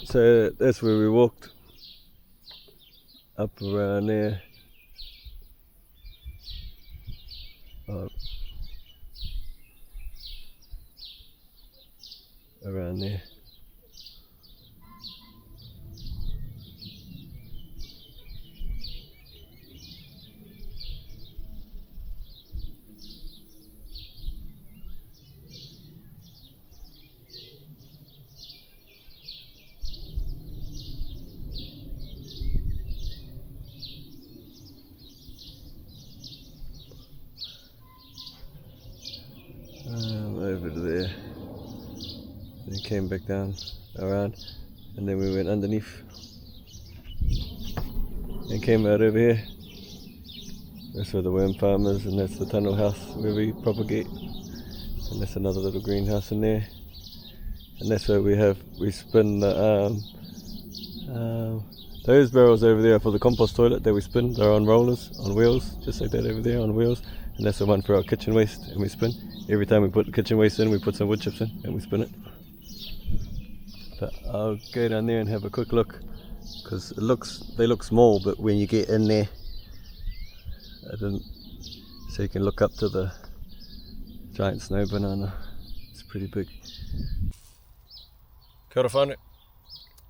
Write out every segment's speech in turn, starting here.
So that's where we walked, up around there. Around there. Over to there. Then came back down around, and then we went underneath and came out over here. That's where the worm farm is, and that's the tunnel house where we propagate, and that's another little greenhouse in there, and that's where we spin the those barrels over there for the compost toilet that we spin. They're on rollers, on wheels, just like that over there on wheels, and that's the one for our kitchen waste, and we spin. Every time we put the kitchen waste in, we put some wood chips in and we spin it. But I'll go down there and have a quick look, because they look small, but when you get in there, so you can look up to the giant snow banana. It's pretty big. Kia ora whānau.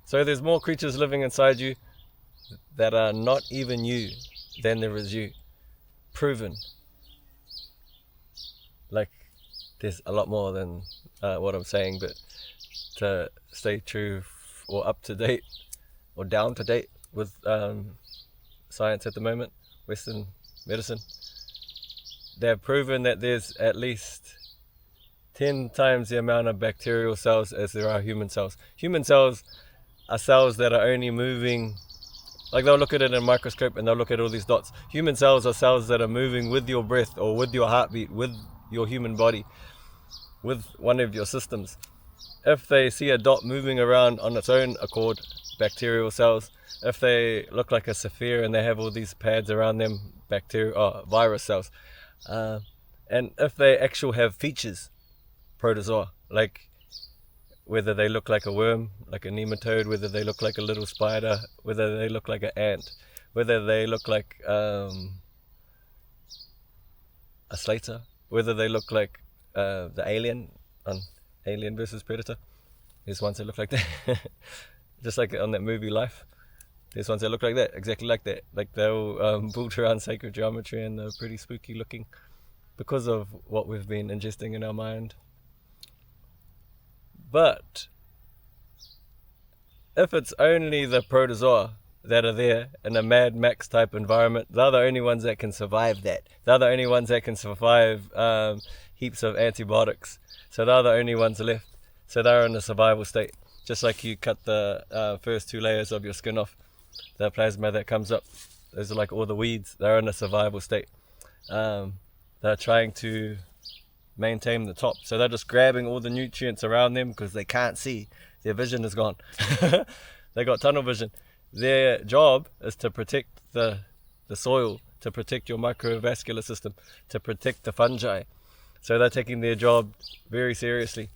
So there's more creatures living inside you that are not even you than there is you. Proven. Like, there's a lot more than what I'm saying, but to stay true or up to date or down to date with science at the moment, Western medicine, they've proven that there's at least 10 times the amount of bacterial cells as there are human cells. Human cells are cells that are only moving, like they'll look at it in a microscope and they'll look at all these dots. Human cells are cells that are moving with your breath or with your heartbeat, with your human body, with one of your systems. If they see a dot moving around on its own accord, bacterial cells. If they look like a sphere and they have all these pads around them, virus cells. And if they actually have features, protozoa, like whether they look like a worm, like a nematode, whether they look like a little spider, whether they look like an ant, whether they look like a slater, whether they look like the alien on Alien versus Predator. There's ones that look like that. Just like on that movie Life. There's ones that look like that, exactly like that. Like they're all built around sacred geometry, and they're pretty spooky looking because of what we've been ingesting in our mind. But if it's only the protozoa that are there in a Mad Max type environment, they're the only ones that can survive that. They're the only ones that can survive heaps of antibiotics. So they're the only ones left. So they're in a survival state. Just like you cut the first 2 layers of your skin off, the plasma that comes up, those are like all the weeds. They're in a survival state. They're trying to maintain the top. So they're just grabbing all the nutrients around them because they can't see. Their vision is gone. They got tunnel vision. Their job is to protect the soil, to protect your microvascular system, to protect the fungi. So they're taking their job very seriously.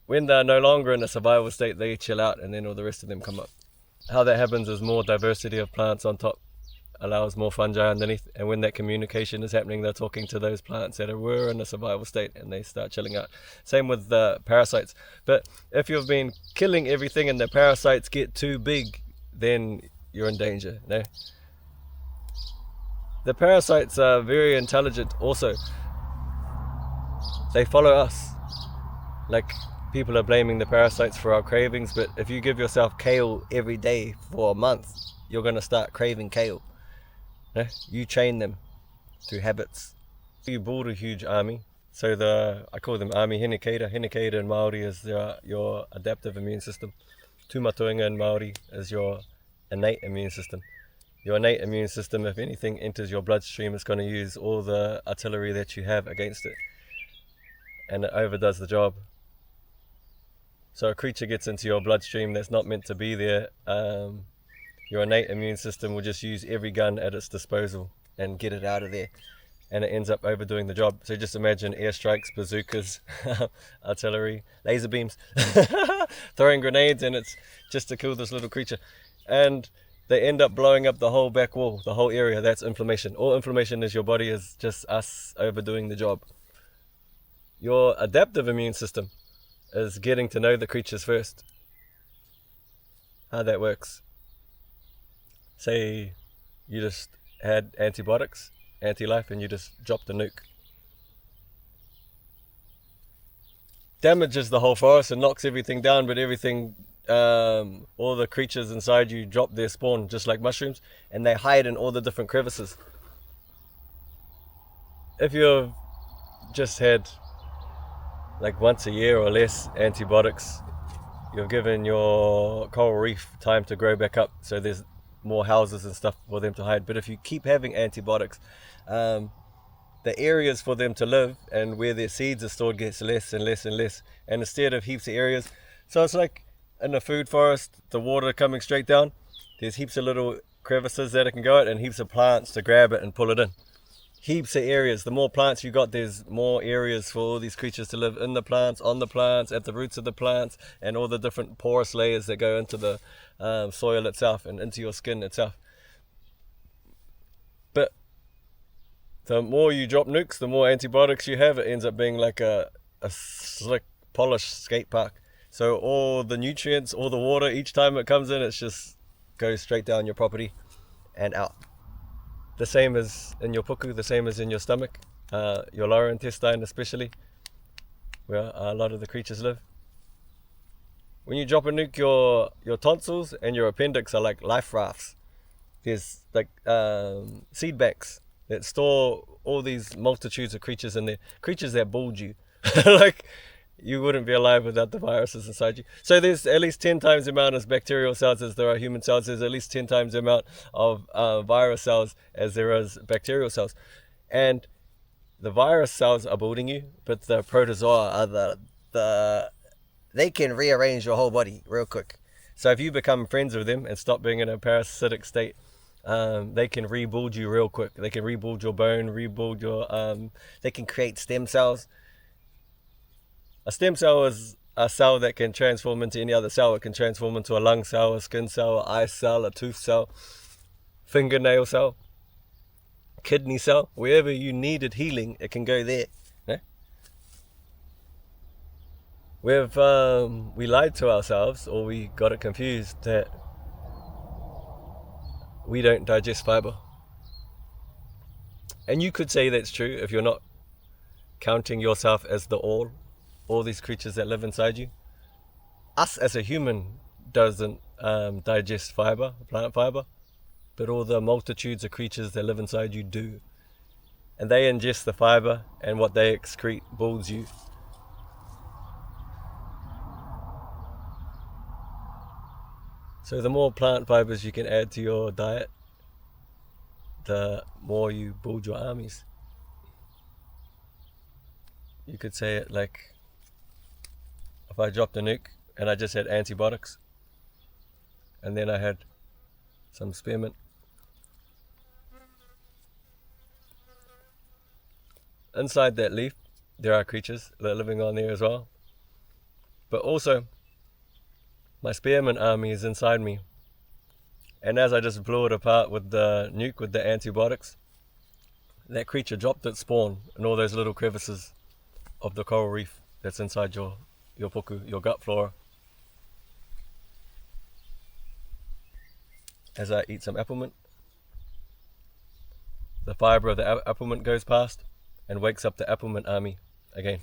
When they're no longer in a survival state, they chill out and then all the rest of them come up. How that happens is more diversity of plants on top allows more fungi underneath, and when that communication is happening, they're talking to those plants that were in a survival state and they start chilling out. Same with the parasites. But if you've been killing everything and the parasites get too big, then you're in danger. No? The parasites are very intelligent also. They follow us. Like, people are blaming the parasites for our cravings, but if you give yourself kale every day for a month, you're going to start craving kale. No? You train them through habits. You build a huge army. So I call them army henikeira. Henikeira in Māori is your adaptive immune system. Tūmatoenga in Māori is your innate immune system. Your innate immune system, if anything enters your bloodstream, it's going to use all the artillery that you have against it. And it overdoes the job. So a creature gets into your bloodstream that's not meant to be there, your innate immune system will just use every gun at its disposal and get it out of there. and it ends up overdoing the job. So just imagine airstrikes, bazookas, artillery, laser beams, throwing grenades, and it's just to kill this little creature. And they end up blowing up the whole back wall, the whole area. That's inflammation. All inflammation is your body is just us overdoing the job. Your adaptive immune system is getting to know the creatures first. How that works. Say you just had antibiotics, anti-life, and you just dropped a nuke. Damages the whole forest and knocks everything down, but everything, all the creatures inside you drop their spawn just like mushrooms, and they hide in all the different crevices. If you've just had like once a year or less antibiotics, you've given your coral reef time to grow back up, so there's more houses and stuff for them to hide. But if you keep having antibiotics, the areas for them to live and where their seeds are stored gets less and less and less, and instead of heaps of areas, so it's like in a food forest, the water coming straight down, there's heaps of little crevices that it can go at and heaps of plants to grab it and pull it in. Heaps of areas. The more plants you got, there's more areas for all these creatures to live in the plants, on the plants, at the roots of the plants, and all the different porous layers that go into the soil itself and into your skin itself. But the more you drop nukes, the more antibiotics you have. It ends up being like a slick, polished skate park. So all the nutrients, all the water, each time it comes in, it just goes straight down your property and out. The same as in your puku, the same as in your stomach, your lower intestine especially, where a lot of the creatures live. When you drop a nuke, your tonsils and your appendix are like life rafts. There's like seed banks that store all these multitudes of creatures in there, creatures that bulge you. Like, you wouldn't be alive without the viruses inside you. So there's at least 10 times the amount of bacterial cells as there are human cells. There's at least 10 times the amount of virus cells as there is bacterial cells. And the virus cells are building you, but the protozoa are they can rearrange your whole body real quick. So if you become friends with them and stop being in a parasitic state, they can rebuild you real quick. They can rebuild your bone, rebuild your, they can create stem cells. A stem cell is a cell that can transform into any other cell. It can transform into a lung cell, a skin cell, an eye cell, a tooth cell, fingernail cell, kidney cell. Wherever you needed healing, it can go there. Yeah? We lied to ourselves, or we got it confused that we don't digest fiber. And you could say that's true if you're not counting yourself as the all these creatures that live inside you. Us as a human doesn't digest fiber, plant fiber, but all the multitudes of creatures that live inside you do. And they ingest the fiber, and what they excrete builds you. So the more plant fibers you can add to your diet, the more you build your armies. You could say it like, if I dropped a nuke and I just had antibiotics, and then I had some spearmint, inside that leaf there are creatures that are living on there as well. But also, my spearmint army is inside me. And as I just blew it apart with the nuke, with the antibiotics, that creature dropped its spawn in all those little crevices of the coral reef that's inside your puku, your gut flora. As I eat some apple mint, the fiber of the apple mint goes past and wakes up the apple mint army again.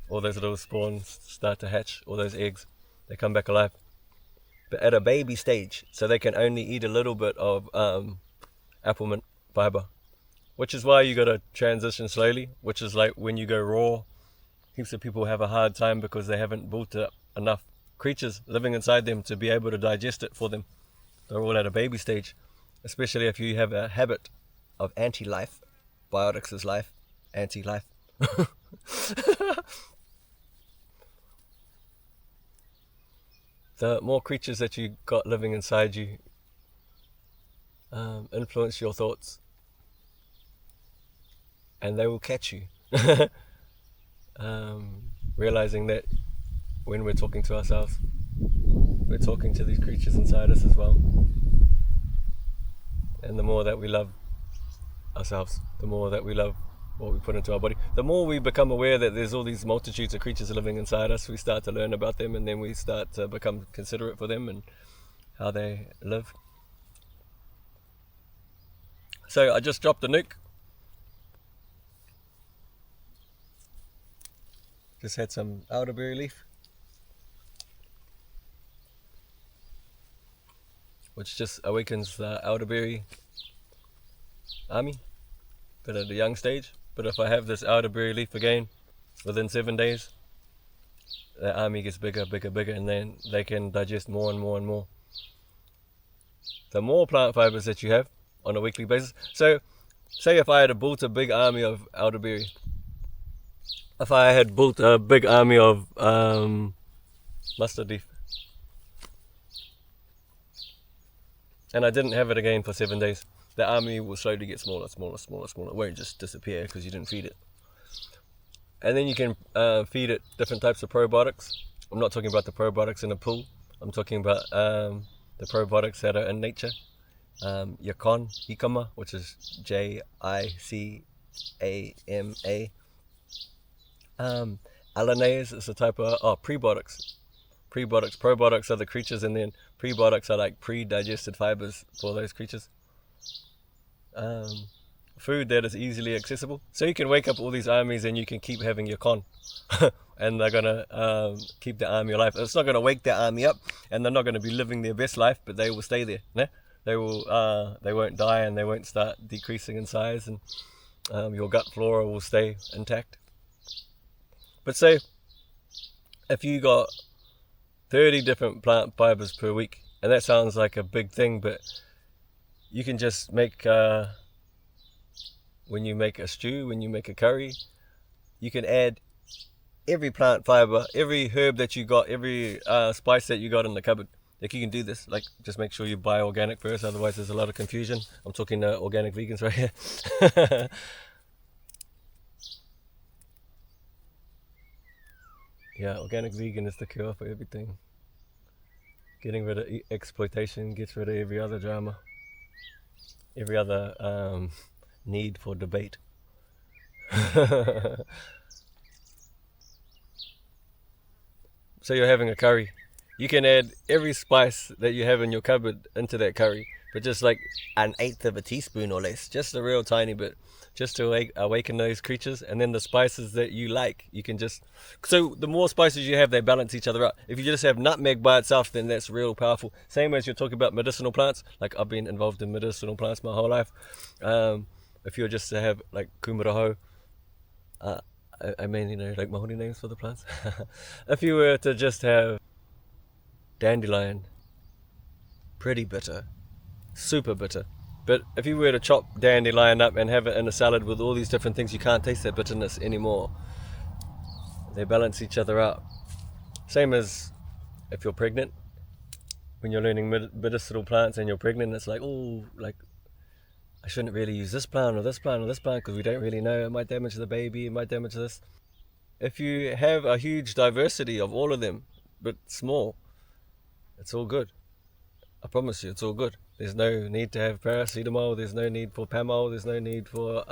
All those little spawns start to hatch, all those eggs, they come back alive. But at a baby stage, so they can only eat a little bit of apple mint fiber. Which is why you gotta transition slowly, which is like when you go raw, heaps of people have a hard time because they haven't built up enough creatures living inside them to be able to digest it for them. They're all at a baby stage, especially if you have a habit of anti-life. Biotics is life, anti-life. The more creatures that you got living inside you influence your thoughts. and they will catch you. Realizing that when we're talking to ourselves, we're talking to these creatures inside us as well. And the more that we love ourselves, the more that we love what we put into our body, the more we become aware that there's all these multitudes of creatures living inside us. We start to learn about them, and then we start to become considerate for them and how they live. So I just dropped a nuke. Just had some elderberry leaf, which just awakens the elderberry army, but at a young stage. But if I have this elderberry leaf again within 7 days, the army gets bigger, bigger, bigger, and then they can digest more and more and more. The more plant fibers that you have on a weekly basis. So, say if I had built a big army of elderberry, if I had built a big army of mustard leaf, and I didn't have it again for 7 days, the army will slowly get smaller, smaller, smaller, smaller. It won't just disappear because you didn't feed it. And then you can feed it different types of probiotics. I'm not talking about the probiotics in a pool. I'm talking about the probiotics that are in nature. Jicama, which is Jicama. Alanase is a type of prebiotics. Probiotics are the creatures, and then prebiotics are like pre-digested fibers for those creatures. Food that is easily accessible. So you can wake up all these armies and you can keep having your con. And they're going to keep the army alive. It's not going to wake the army up, and they're not going to be living their best life, but they will stay there. They won't die, and they won't start decreasing in size, and your gut flora will stay intact. But say if you got 30 different plant fibers per week, and that sounds like a big thing, but you can just make, when you make a stew, when you make a curry, you can add every plant fiber, every herb that you got, every spice that you got in the cupboard. Like, you can do this, like, just make sure you buy organic first, otherwise there's a lot of confusion. I'm talking to organic vegans right here. Yeah, organic vegan is the cure for everything. Getting rid of exploitation, gets rid of every other drama, every other need for debate. So you're having a curry. You can add every spice that you have in your cupboard into that curry, but just like 1/8 of a teaspoon or less, just a real tiny bit, just to awaken those creatures. And then the spices that you like, you can just, so the more spices you have, they balance each other out. If you just have nutmeg by itself, then that's real powerful. Same as you're talking about medicinal plants. Like, I've been involved in medicinal plants my whole life. If you were just to have like kumaraho, I mean, like Māori names for the plants. If you were to just have dandelion, pretty bitter, super bitter. But if you were to chop dandelion up and have it in a salad with all these different things, you can't taste that bitterness anymore. They balance each other out. Same as if you're pregnant. When you're learning medicinal plants and you're pregnant, it's like, oh, like, I shouldn't really use this plant or this plant or this plant because we don't really know. It might damage the baby, it might damage this. If you have a huge diversity of all of them, but small, it's all good. I promise you, it's all good. There's no need to have paracetamol, there's no need for Pamol, there's no need for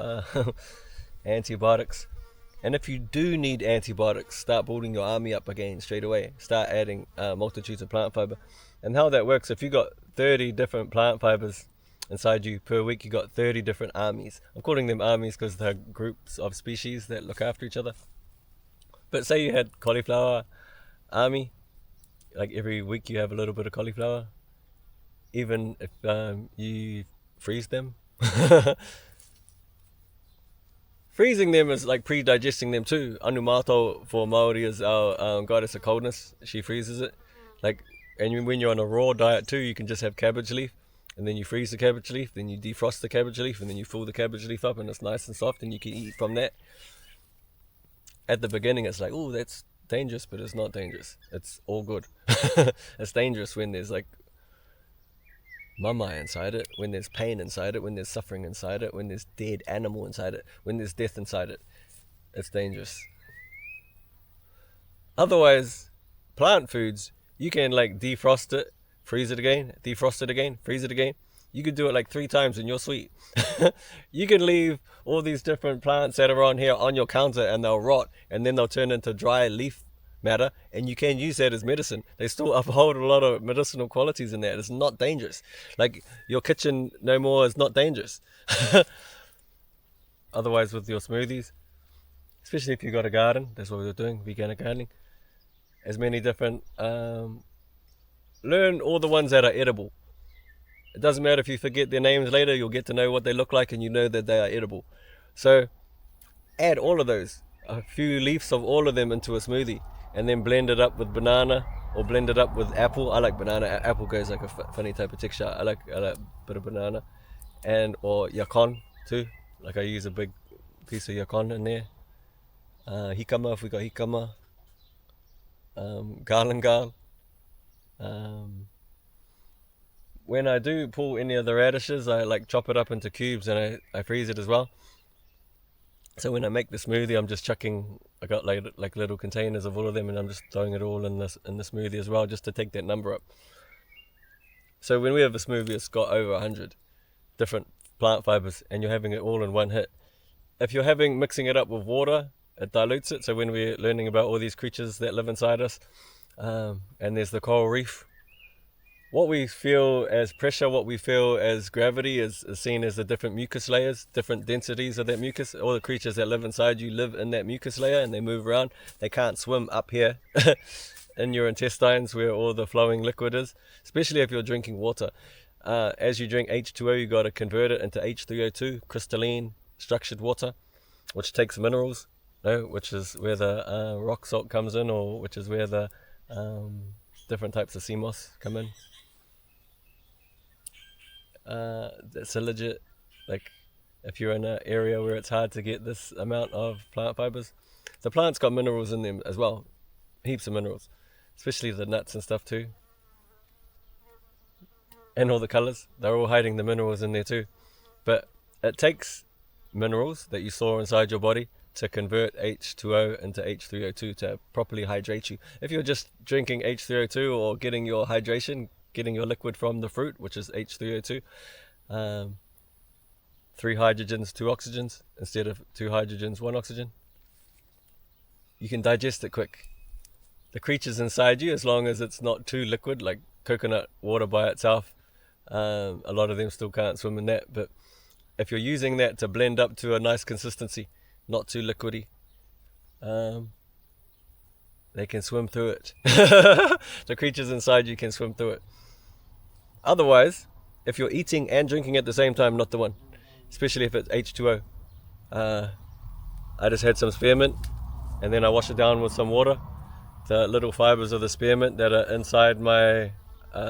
antibiotics. And if you do need antibiotics, start building your army up again straight away. Start adding multitudes of plant fiber. And how that works, if you got 30 different plant fibers inside you per week, you got 30 different armies. I'm calling them armies because they're groups of species that look after each other. But say you had cauliflower army, like every week you have a little bit of cauliflower. Even if you freeze them. Freezing them is like pre-digesting them too. Anumato for Māori is our goddess of coldness. She freezes it. Like, and when you're on a raw diet too, you can just have cabbage leaf, and then you freeze the cabbage leaf, then you defrost the cabbage leaf, and then you fill the cabbage leaf up, and it's nice and soft, and you can eat from that. At the beginning, it's like, oh, that's dangerous, but it's not dangerous. It's all good. It's dangerous when there's like mama inside it, when there's pain inside it, when there's suffering inside it, when there's dead animal inside it, when there's death inside it, it's dangerous. Otherwise, plant foods, you can like defrost it, freeze it again, defrost it again, freeze it again. You could do it like 3 times and you're sweet. You can leave all these different plants that are on here on your counter and they'll rot and then they'll turn into dry leaf matter, and you can use that as medicine. They still uphold a lot of medicinal qualities in that. It's not dangerous. Like your kitchen no more is not dangerous. Otherwise, with your smoothies, especially if you've got a garden, that's what we're doing, veganic gardening. As many different, learn all the ones that are edible. It doesn't matter if you forget their names later, you'll get to know what they look like and you know that they are edible. So add all of those, a few leaves of all of them into a smoothie, and then blend it up with banana or blend it up with apple. I like banana. Apple goes like a funny type of texture. I like a bit of banana, and or yacon too. Like I use a big piece of yacon in there. Hikama if we got hikama. Galangal. When I do pull any of the radishes, I like chop it up into cubes and I freeze it as well. So when I make the smoothie, I'm just chucking, I got like little containers of all of them and I'm just throwing it all in the smoothie as well, just to take that number up. So when we have a smoothie, it's got over 100 different plant fibers and you're having it all in one hit. If you're mixing it up with water, it dilutes it. So when we're learning about all these creatures that live inside us, and there's the coral reef, what we feel as pressure, what we feel as gravity is seen as the different mucus layers, different densities of that mucus. All the creatures that live inside you live in that mucus layer and they move around. They can't swim up here in your intestines where all the flowing liquid is, especially if you're drinking water. As you drink H2O, you got to convert it into H3O2, crystalline structured water, which takes minerals, which is where the rock salt comes in, or which is where the different types of sea moss come in. That's a legit, like if you're in an area where it's hard to get this amount of plant fibers, the plant's got minerals in them as well, heaps of minerals, especially the nuts and stuff too, and all the colors, they're all hiding the minerals in there too. But it takes minerals that you saw inside your body to convert H2O into H3O2 to properly hydrate you. If you're just drinking H3O2 or getting your hydration, getting your liquid from the fruit, which is H3O2, 3 hydrogens, 2 oxygens, instead of 2 hydrogens, 1 oxygen, you can digest it quick. The creatures inside you, as long as it's not too liquid, like coconut water by itself, a lot of them still can't swim in that, but if you're using that to blend up to a nice consistency, not too liquidy, they can swim through it. The creatures inside you can swim through it. Otherwise, if you're eating and drinking at the same time, not the one, especially if it's H2O. I just had some spearmint and then I wash it down with some water. The little fibers of the spearmint that are inside my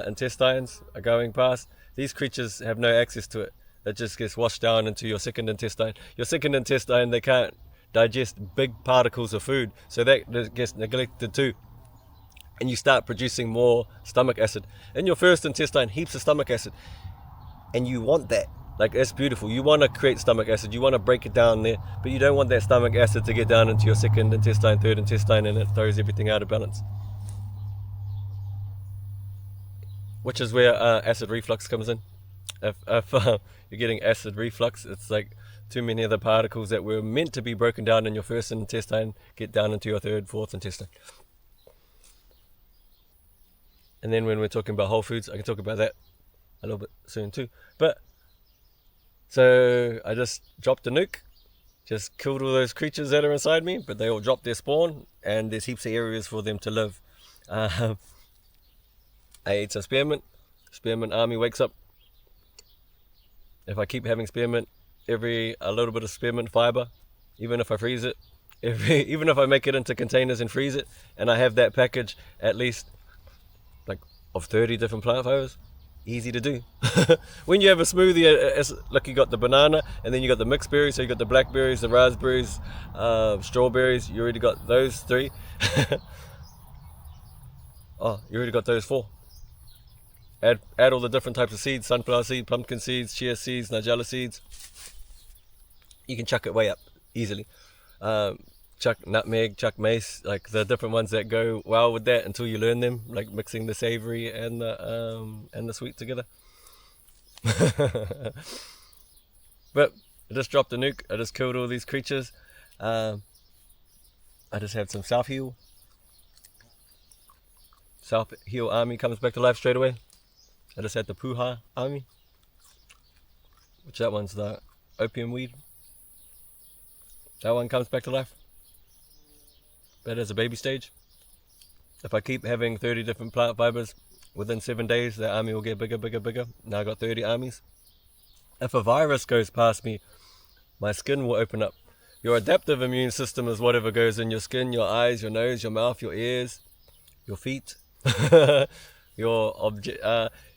intestines are going past. These creatures have no access to it. It just gets washed down into your second intestine. Your second intestine, they can't digest big particles of food, so that gets neglected too. And you start producing more stomach acid. In your first intestine, heaps of stomach acid. And you want that. Like, that's beautiful. You want to create stomach acid. You want to break it down there. But you don't want that stomach acid to get down into your second intestine, third intestine, and it throws everything out of balance. Which is where acid reflux comes in. If you're getting acid reflux, it's like too many of the particles that were meant to be broken down in your first intestine get down into your third, fourth intestine. And then when we're talking about whole foods, I can talk about that a little bit soon too. But so I just dropped a nuke, just killed all those creatures that are inside me, but they all dropped their spawn, and there's heaps of areas for them to live. I ate some spearmint. Spearmint army wakes up. If I keep having spearmint, a little bit of spearmint fiber, even if I freeze it, even if I make it into containers and freeze it, and I have that package at least like of 30 different plant fibers, easy to do. When you have a smoothie, it's like you got the banana, and then you got the mixed berries, so you got the blackberries, the raspberries, strawberries, you already got those 3. Oh, you already got those 4. add all the different types of seeds: sunflower seed, pumpkin seeds, chia seeds, nigella seeds. You can chuck it way up easily. Chuck nutmeg, chuck mace, like the different ones that go well with that until you learn them, like mixing the savory and the sweet together. But I just dropped a nuke. I just killed all these creatures. I just had some South Heel army comes back to life straight away. I just had the Puha army, which that one's the opium weed. That one comes back to life. That is a baby stage. If I keep having 30 different plant fibers, within 7 days, the army will get bigger, bigger, bigger. Now I got 30 armies. If a virus goes past me, my skin will open up. Your adaptive immune system is whatever goes in your skin, your eyes, your nose, your mouth, your ears, your feet.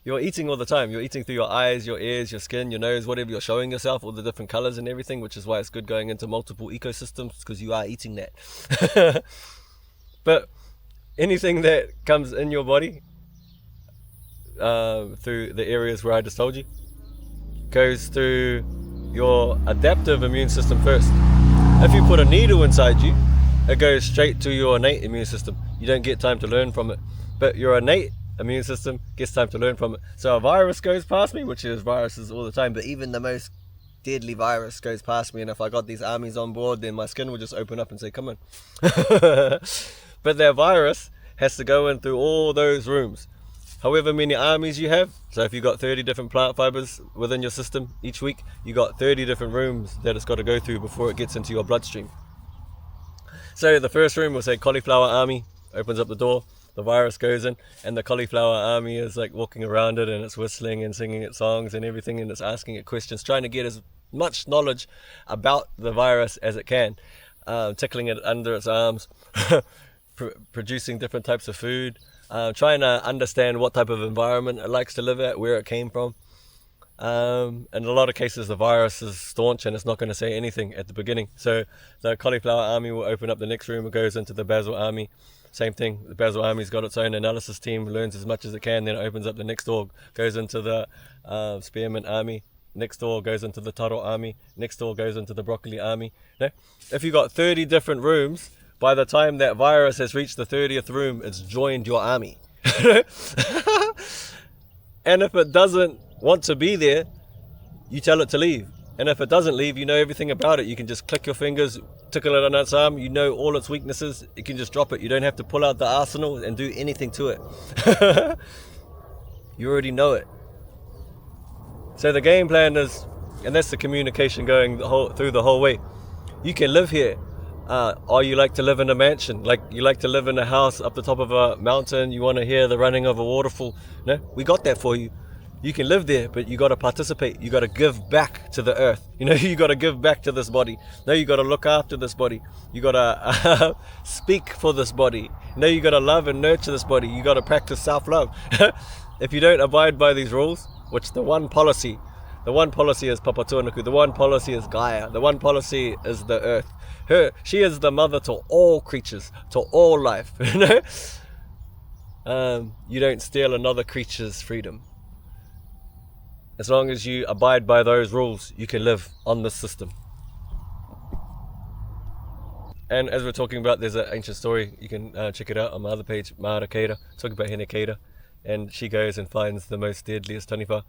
You're eating all the time. You're eating through your eyes, your ears, your skin, your nose, whatever you're showing yourself, all the different colors and everything, which is why it's good going into multiple ecosystems, because you are eating that. But anything that comes in your body through the areas where I just told you goes through your adaptive immune system first. If you put a needle inside you, it goes straight to your innate immune system. You don't get time to learn from it, but your innate immune system gets time to learn from it. So a virus goes past me, which is viruses all the time, but even the most deadly virus goes past me, and if I got these armies on board, then my skin will just open up and say, come on. But that virus has to go in through all those rooms, however many armies you have. So if you got 30 different plant fibers within your system each week, you got 30 different rooms that it's got to go through before it gets into your bloodstream. So the first room, we'll say cauliflower army, opens up the door, the virus goes in, and the cauliflower army is like walking around it, and it's whistling and singing its songs and everything, and it's asking it questions, trying to get as much knowledge about the virus as it can, tickling it under its arms, producing different types of food, trying to understand what type of environment it likes to live at, where it came from. In a lot of cases, the virus is staunch and it's not going to say anything at the beginning. So the cauliflower army will open up the next room. It goes into the basil army. Same thing. The basil army's got its own analysis team, learns as much as it can, then it opens up the next door, goes into the spearmint army. Next door goes into the Tautau army. Next door goes into the broccoli army. Now, if you got 30 different rooms, by the time that virus has reached the 30th room, it's joined your army. And if it doesn't want to be there, you tell it to leave. And if it doesn't leave, you know everything about it. You can just click your fingers, tickle it on its arm, you know all its weaknesses, you can just drop it. You don't have to pull out the arsenal and do anything to it. You already know it. So the game plan is, and that's the communication going through the whole way. You can live here. Or you like to live in a mansion, like you like to live in a house up the top of a mountain, you want to hear the running of a waterfall. No, we got that for you. You can live there, but you got to participate. You got to give back to the earth. You know, you got to give back to this body. No, you got to look after this body. You got to speak for this body. No, you got to love and nurture this body. You got to practice self-love. If you don't abide by these rules, which the one policy is Papatuanuku, the one policy is Gaia, the one policy is the earth. She is the mother to all creatures, to all life. You know, you don't steal another creature's freedom. As long as you abide by those rules, you can live on this system. And as we're talking about, there's an ancient story, you can check it out on my other page, Mara Keira, talking about Hene Keira, and she goes and finds the most deadliest taniwha.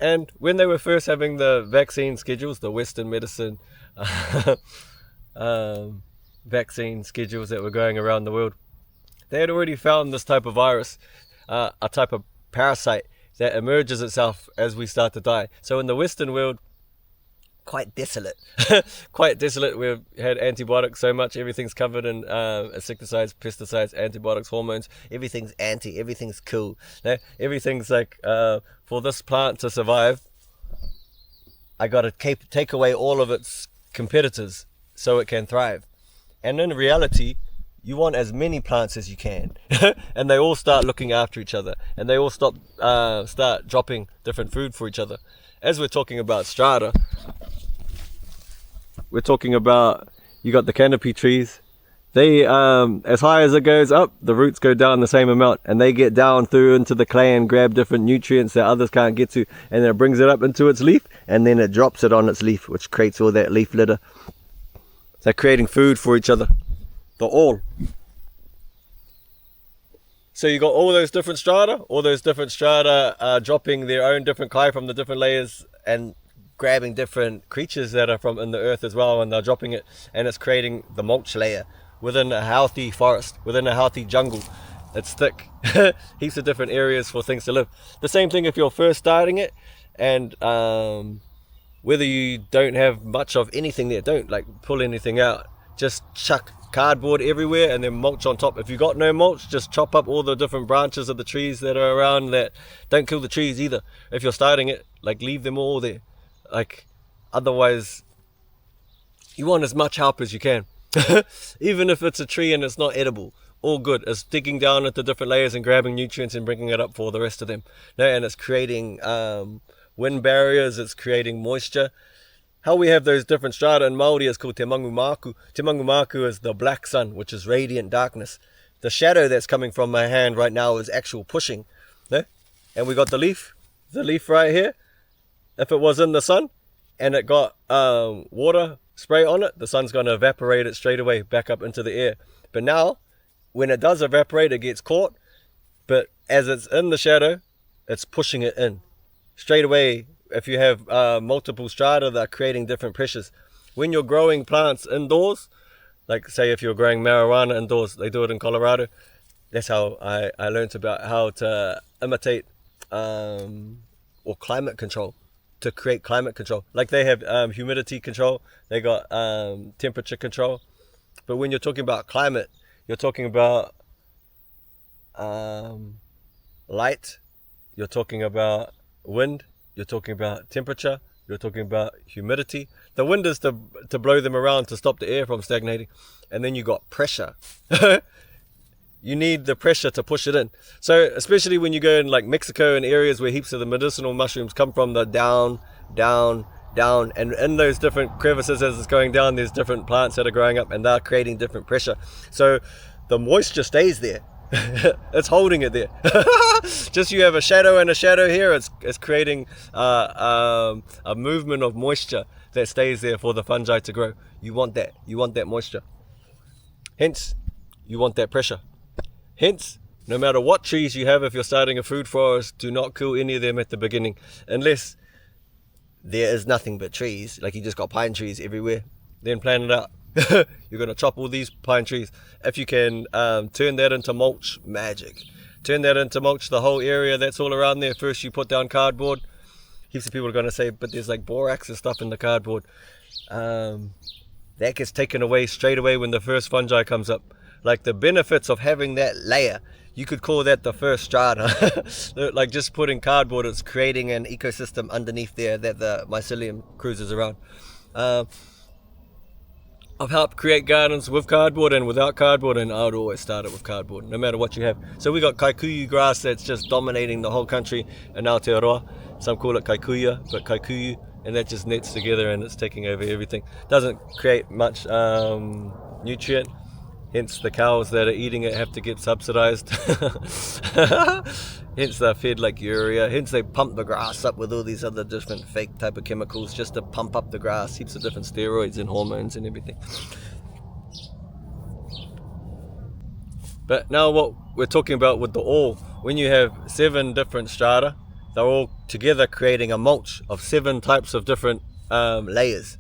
And when they were first having the vaccine schedules, the Western medicine vaccine schedules that were going around the world, they had already found this type of virus, a type of parasite that emerges itself as we start to die. So in the Western world, quite desolate. Quite desolate. We've had antibiotics so much, everything's covered in insecticides, pesticides, antibiotics, hormones. Everything's everything's cool. No? Everything's like, for this plant to survive, I got to take away all of its competitors so it can thrive. And in reality, you want as many plants as you can. And they all start looking after each other. And they all start dropping different food for each other. As we're talking about strata, we're talking about, you got the canopy trees, they as high as it goes up, the roots go down the same amount, and they get down through into the clay and grab different nutrients that others can't get to, and then it brings it up into its leaf, and then it drops it on its leaf, which creates all that leaf litter. They're creating food for each other. The all. So you got all those different strata dropping their own different kai from the different layers and grabbing different creatures that are from in the earth as well, and they're dropping it, and it's creating the mulch layer within a healthy forest, within a healthy jungle. It's thick. Heaps of different areas for things to live. The same thing if you're first starting it, and whether you don't have much of anything there, don't like pull anything out, just chuck cardboard everywhere and then mulch on top. If you got no mulch, just chop up all the different branches of the trees that are around. That don't kill the trees either. If you're starting it, like leave them all there. Like otherwise you want as much help as you can. Even if it's a tree and it's not edible, all good. It's digging down into different layers and grabbing nutrients and bringing it up for the rest of them. No, and it's creating wind barriers, it's creating moisture. How we have those different strata in Māori is called te mangumaku. Te mangumaku is the black sun, which is radiant darkness. The shadow that's coming from my hand right now is actual pushing. No? And we got the leaf right here. If it was in the sun and it got water spray on it, the sun's going to evaporate it straight away back up into the air. But now, when it does evaporate, it gets caught. But as it's in the shadow, it's pushing it in. Straight away, if you have multiple strata, they're creating different pressures. When you're growing plants indoors, like say if you're growing marijuana indoors, they do it in Colorado. That's how I learned about how to imitate or climate control, to create climate control. Like they have humidity control, they got temperature control. But when you're talking about climate, you're talking about light, you're talking about wind, you're talking about temperature, you're talking about humidity. The wind is to blow them around to stop the air from stagnating. And then you got pressure. You need the pressure to push it in. So especially when you go in like Mexico and areas where heaps of the medicinal mushrooms come from, the down, and in those different crevices as it's going down, there's different plants that are growing up and they're creating different pressure. So the moisture stays there. It's holding it there. Just you have a shadow and a shadow here, it's creating a movement of moisture that stays there for the fungi to grow. You want that moisture. Hence, you want that pressure. Hence, no matter what trees you have, if you're starting a food forest, do not kill any of them at the beginning, unless there is nothing but trees, like you just got pine trees everywhere. Then plan it out. You're going to chop all these pine trees. If you can turn that into mulch, magic. Turn that into mulch, the whole area that's all around there. First you put down cardboard. Heaps of people are going to say, but there's like borax and stuff in the cardboard. That gets taken away straight away when the first fungi comes up. Like the benefits of having that layer, you could call that the first strata. Like just putting cardboard, it's creating an ecosystem underneath there that the mycelium cruises around. I've helped create gardens with cardboard and without cardboard, and I would always start it with cardboard, no matter what you have. So we got kaikuyu grass that's just dominating the whole country in Aotearoa. Some call it kaikuya, but kaikuyu, and that just nets together and it's taking over everything. Doesn't create much nutrient, hence the cows that are eating it have to get subsidized. Hence they're fed like urea, hence they pump the grass up with all these other different fake type of chemicals just to pump up the grass, heaps of different steroids and hormones and everything. But now what we're talking about with the all, when you have 7 different strata, they're all together creating a mulch of 7 types of different layers.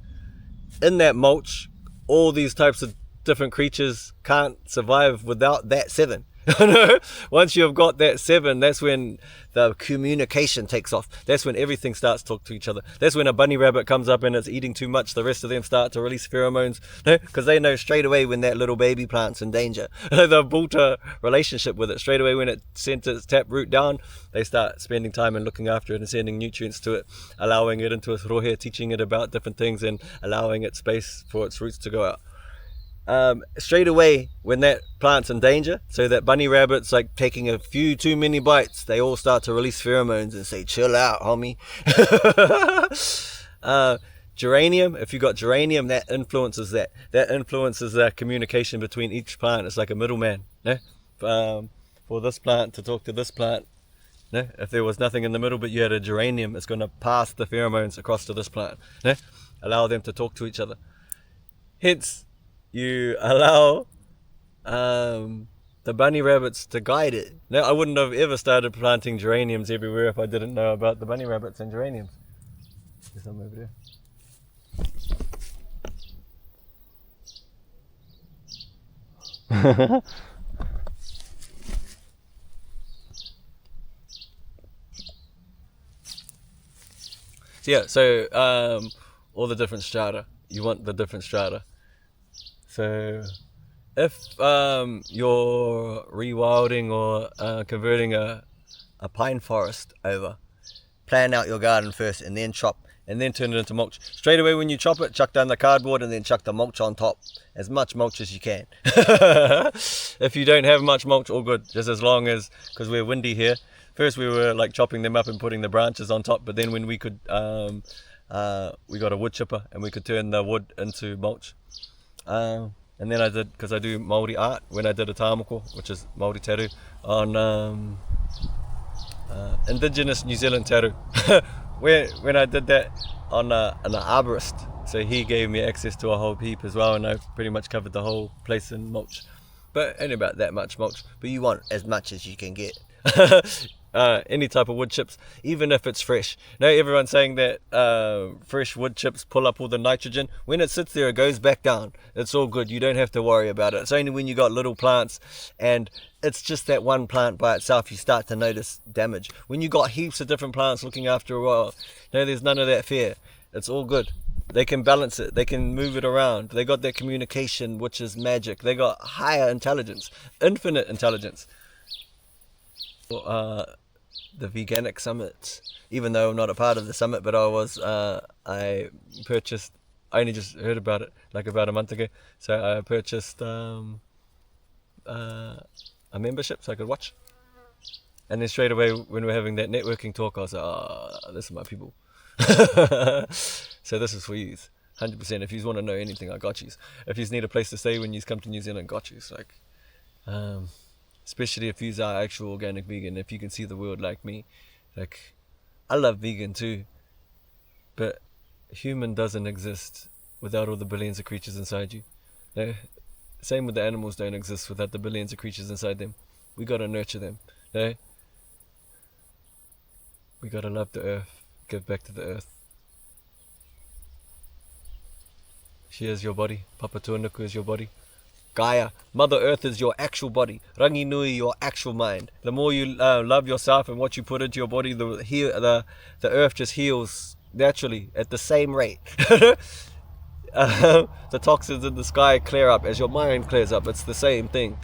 In that mulch, all these types of different creatures can't survive without that 7. Once you've got that 7, that's when the communication takes off. That's when everything starts to talk to each other. That's when a bunny rabbit comes up and it's eating too much. The rest of them start to release pheromones, because they know straight away when that little baby plant's in danger. They've built a relationship with it straight away. When it sent its tap root down, they start spending time and looking after it and sending nutrients to it, allowing it into its rohe, teaching it about different things and allowing it space for its roots to go out. Straight away when that plant's in danger, so that bunny rabbit's like taking a few too many bites, they all start to release pheromones and say, chill out, homie. Geranium, if you got geranium, that influences that. That influences the communication between each plant. It's like a middleman, no? For this plant to talk to this plant. No? If there was nothing in the middle but you had a geranium, it's going to pass the pheromones across to this plant. No? Allow them to talk to each other. Hence, you allow the bunny rabbits to guide it. No, I wouldn't have ever started planting geraniums everywhere if I didn't know about the bunny rabbits and geraniums. There's some over there. So all the different strata. You want the different strata. So if you're rewilding or converting a pine forest over, plan out your garden first and then chop and then turn it into mulch. Straight away when you chop it, chuck down the cardboard and then chuck the mulch on top. As much mulch as you can. If you don't have much mulch, all good. Just as long as, because we're windy here. First we were like chopping them up and putting the branches on top, but then when we could, we got a wood chipper and we could turn the wood into mulch. And then I did, because I do Māori art, when I did a tāmoko, which is Māori taru, on indigenous New Zealand taru. when I did that on an arborist, so he gave me access to a whole heap as well, and I pretty much covered the whole place in mulch. But only about that much mulch, but you want as much as you can get. Any type of wood chips, even if it's fresh. Now everyone's saying that fresh wood chips pull up all the nitrogen. When it sits there, it goes back down. It's all good. You don't have to worry about it. It's only when you got little plants and it's just that one plant by itself you start to notice damage. When you got heaps of different plants looking after a while, no, there's none of that fear. It's all good. They can balance it. They can move it around. They got their communication, which is magic. They got higher intelligence, infinite intelligence. The Veganic Summit, even though I'm not a part of the summit, but I purchased, I only just heard about it like about a month ago, so I purchased a membership so I could watch. And then straight away when we're having that networking talk, I was like, oh, this is my people. So this is for you, 100%. If you want to know anything, I got you. If you need a place to stay when you come to New Zealand, got you. Like, especially if you are actual organic vegan, if you can see the world like me. Like, I love vegan too, but human doesn't exist without all the billions of creatures inside you. No? Same with the animals, don't exist without the billions of creatures inside them. We gotta nurture them. No? We gotta love the earth, give back to the earth. She is your body. Papa Tuanuku is your body. Gaia, Mother Earth is your actual body. Rangi Nui, your actual mind. The more you love yourself and what you put into your body, the earth just heals naturally at the same rate. The toxins in the sky clear up as your mind clears up. It's the same thing.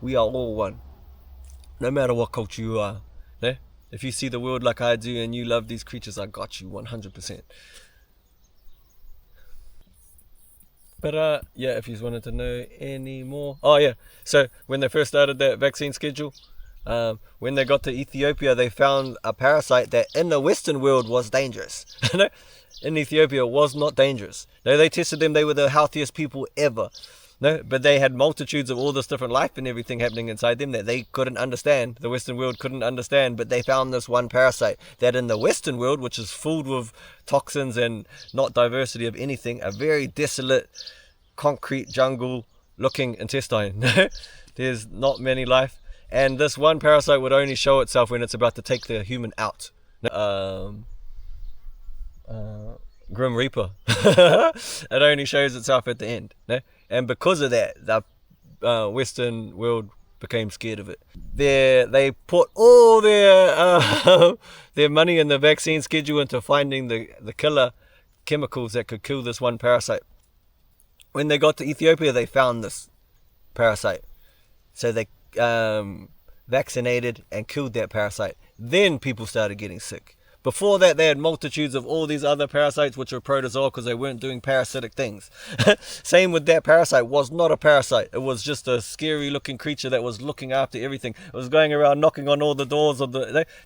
We are all one. No matter what culture you are. Ne? If you see the world like I do and you love these creatures, I got you 100%. But yeah, if you wanted to know any more. Oh yeah, so when they first started that vaccine schedule, when they got to Ethiopia, they found a parasite that in the Western world was dangerous. In Ethiopia was not dangerous. No, they tested them, they were the healthiest people ever. No, but they had multitudes of all this different life and everything happening inside them that they couldn't understand. The Western world couldn't understand, but they found this one parasite that in the Western world, which is filled with toxins and not diversity of anything, a very desolate, concrete jungle looking intestine. There's not many life. And this one parasite would only show itself when it's about to take the human out. Grim Reaper. It only shows itself at the end. No? And because of that, the Western world became scared of it. They put all their money in the vaccine schedule into finding the killer chemicals that could kill this one parasite. When they got to Ethiopia, they found this parasite. So they vaccinated and killed that parasite. Then people started getting sick. Before that, they had multitudes of all these other parasites, which were protozoa because they weren't doing parasitic things. Same with that parasite, was not a parasite. It was just a scary looking creature that was looking after everything. It was going around knocking on all the doors of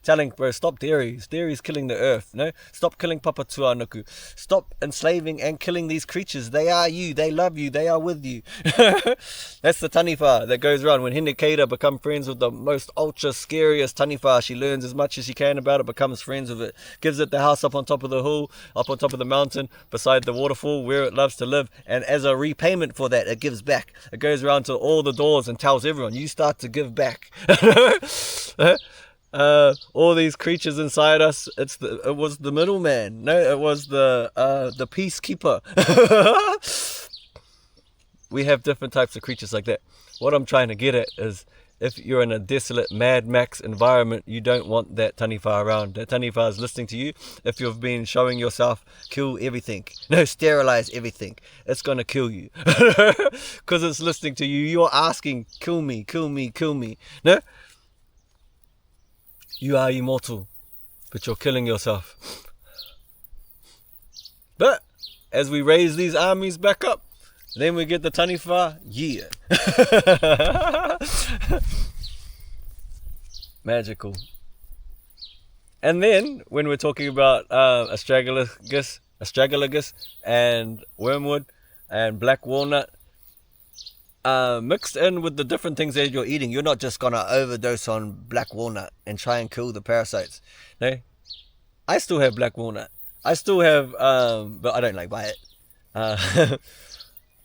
telling, bro, stop dairies. Dairies killing the earth. No, stop killing Papatuanuku. Stop enslaving and killing these creatures. They are you. They love you. They are with you. That's the taniwha that goes around. When Hinekeda become friends with the most ultra scariest taniwha, she learns as much as she can about it, becomes friends with it, gives it the house up on top of the hill, up on top of the mountain, beside the waterfall where it loves to live, and as a repayment for that, it gives back. It goes around to all the doors and tells everyone, you start to give back. All these creatures inside us, it was the middleman. No, it was the peacekeeper. We have different types of creatures like that. What I'm trying to get at is, if you're in a desolate Mad Max environment, you don't want that taniwha around. That taniwha is listening to you. If you've been showing yourself, kill everything. No, sterilize everything. It's going to kill you. Because it's listening to you. You're asking, kill me, kill me, kill me. No? You are immortal, but you're killing yourself. But as we raise these armies back up, then we get the taniwha, yeah. Magical. And then, when we're talking about astragalus and wormwood and black walnut, mixed in with the different things that you're eating, you're not just going to overdose on black walnut and try and kill the parasites. No, I still have black walnut. I still have, but I don't buy it.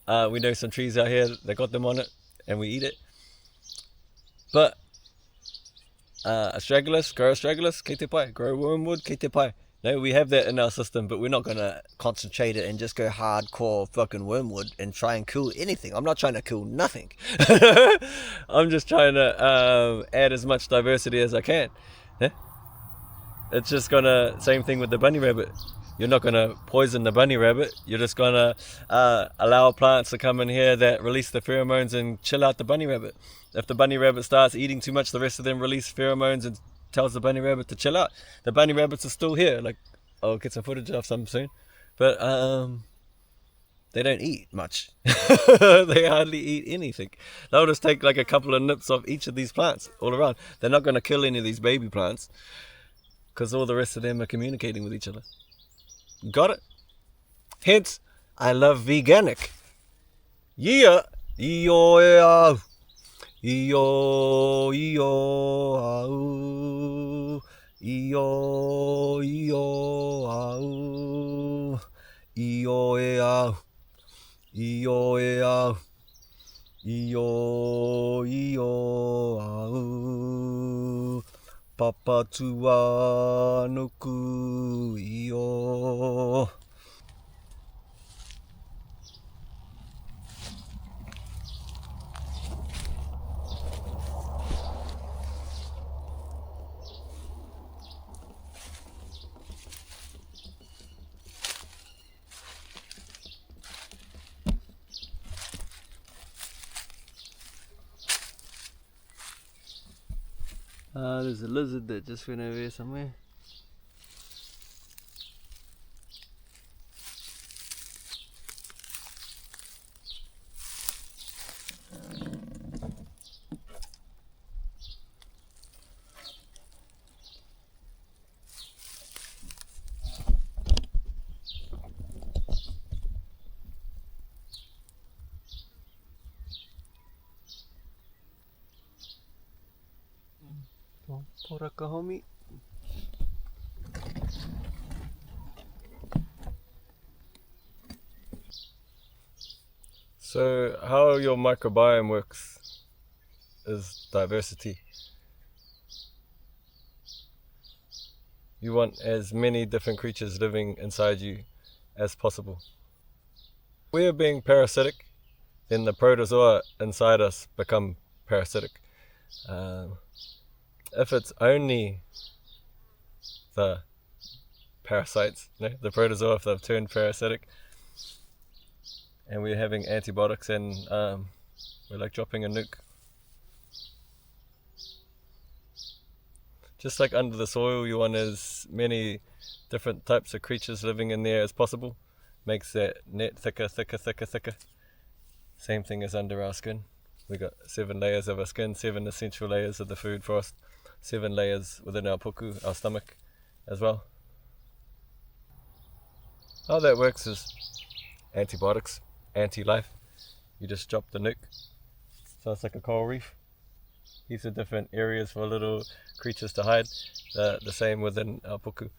We know some trees out here that got them on it, and we eat it. But astragalus, kei te pai. Grow wormwood, kei te pai. No, we have that in our system, but we're not going to concentrate it and just go hardcore fucking wormwood and try and kill anything. I'm not trying to kill nothing. I'm just trying to add as much diversity as I can. Yeah? It's just gonna, same thing with the bunny rabbit. You're not gonna poison the bunny rabbit. You're just gonna allow plants to come in here that release the pheromones and chill out the bunny rabbit. If the bunny rabbit starts eating too much, the rest of them release pheromones and tells the bunny rabbit to chill out. The bunny rabbits are still here. I'll get some footage of some soon. But they don't eat much. They hardly eat anything. They'll just take a couple of nips off each of these plants all around. They're not gonna kill any of these baby plants, because all the rest of them are communicating with each other. Got it? Hence, I love veganic. Yeah. Iyo e au. Iyo, iyo, au. Iyo, iyo, au. Iyo e au. Iyo e au. Iyo, iyo, au. Papatuanuku iyo. There's a lizard that just went over here somewhere. Poraka homie. So how your microbiome works is diversity. You want as many different creatures living inside you as possible. We're being parasitic, then the protozoa inside us become parasitic. If it's only the parasites, the protozoa, if they've turned parasitic, and we're having antibiotics and we're dropping a nuke, Just like under the soil, you want as many different types of creatures living in there as possible. Makes that net thicker, thicker, thicker, thicker. Same thing as under our skin. We got 7 layers of our skin, 7 essential layers of the food for us, 7 layers within our puku, our stomach as well. How that works is antibiotics, anti-life. You just drop the nuke. So it's like a coral reef. These are different areas for little creatures to hide. The same within our puku.